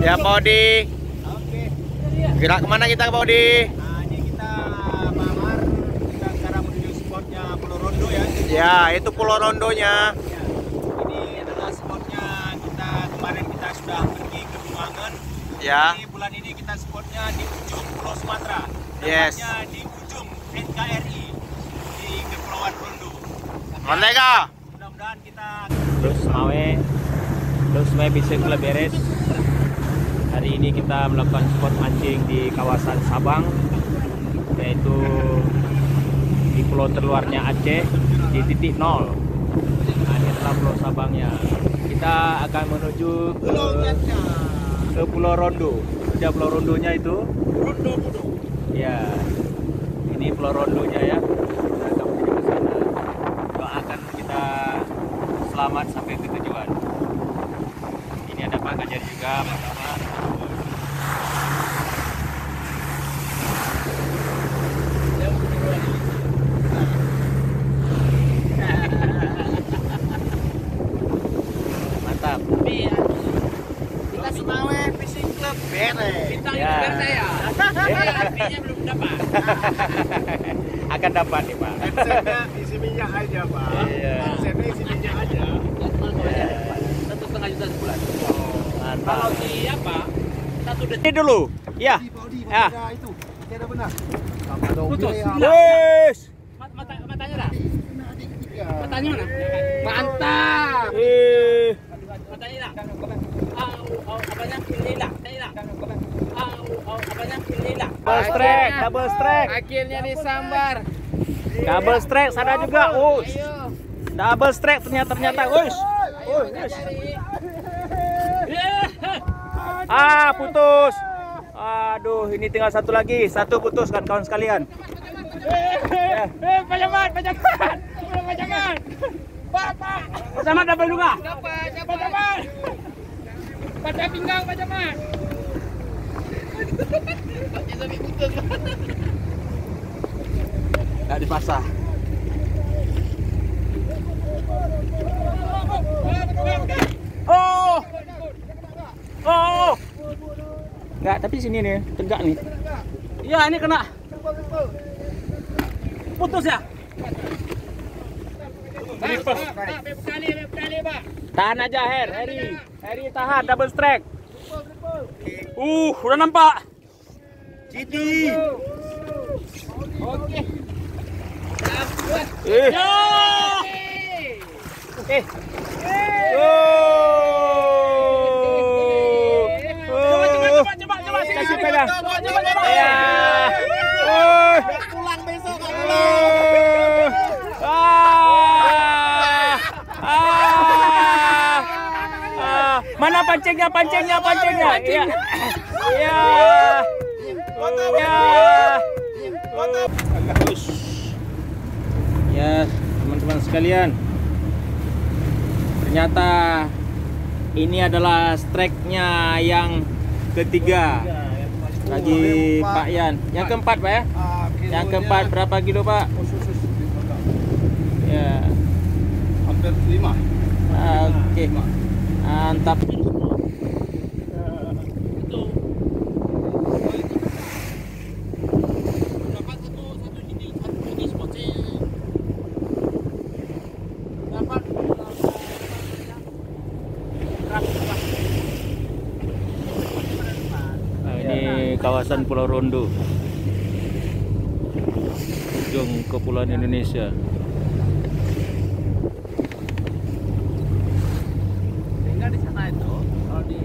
Ya Pak Odi. Oke. Gerak kemana kita Pak Odi? Nah, ini kita mamar, kita sekarang menuju spotnya Pulau Rondo ya. Ya, itu Pulau Rondonya. Ya. Ini adalah spotnya kemarin kita sudah pergi ke Bumangen. Ya. Ini bulan ini kita spotnya di ujung Pulau Sumatera. Yes. Tepatnya di ujung NKRI di Kepulauan Rondo. Merdeka. Mudah-mudahan kita terus mawe bisa beres. Hari ini kita melakukan spot mancing di kawasan Sabang, yaitu di pulau terluarnya Aceh di titik 0. Nah, ini adalah Pulau Sabangnya. Kita akan menuju ke Pulau Rondo. Sudah Pulau Rondonya itu. Rondo. Ya, ini Pulau Rondonya ya. Kita akan menuju ke sana. Doakan kita selamat sampai ke tujuan. Ini ada Pak Ganjar juga, Pak Kamal. Mantap. Kita Semawe Fishing Club beres. Bintang Ya. juga saya. Artinya belum dapat. Akan dapat nih Pak. Headsetnya isi minyak aja Pak. Iya. Headsetnya isi minyak aja. Ya. 1,5 juta sebulan. Mantap. Kalau di apa? 1 detik. Ini dulu. Ya. Ya. Itu. Ada benar. Putus. Yes. Matanya dah. Matanya mana? Mantap. Matanya hilang. Apanya hilang? Hilang. Apanya hilang. Double strike. Akhirnya disambar. Double strike sana juga. Us. Ayo. Double strike ternyata. Us. Ah, putus. Aduh, ini tinggal satu lagi. Satu putus kan kawan sekalian. Pak Jamat. Pak. Sama double juga. Pak Jamat. Pada pinggang Pak Jamat. Enggak dipasah. Oh. Enggak, tapi sini nih, tegak nih. Iya, ini kena. Putus ya? Bekali, Pak. Tahan aja, Heri tahan, double strike. Udah nampak. Citi. Oke. Coba. Kasih pegang. Ya. Pulang besok Mana pancingnya? Iya. Iya. Ya, teman-teman sekalian. Ternyata ini adalah strike-nya yang ketiga. Lagi Pak Yan. Yang keempat, Pak ya? Yang keempat berapa kilo, Pak? Ya. hampir 5. Oke. Mantap. Nah, ini kawasan Pulau Rondo, ujung kepulauan Indonesia. Tinggal di sana itu. Kalau di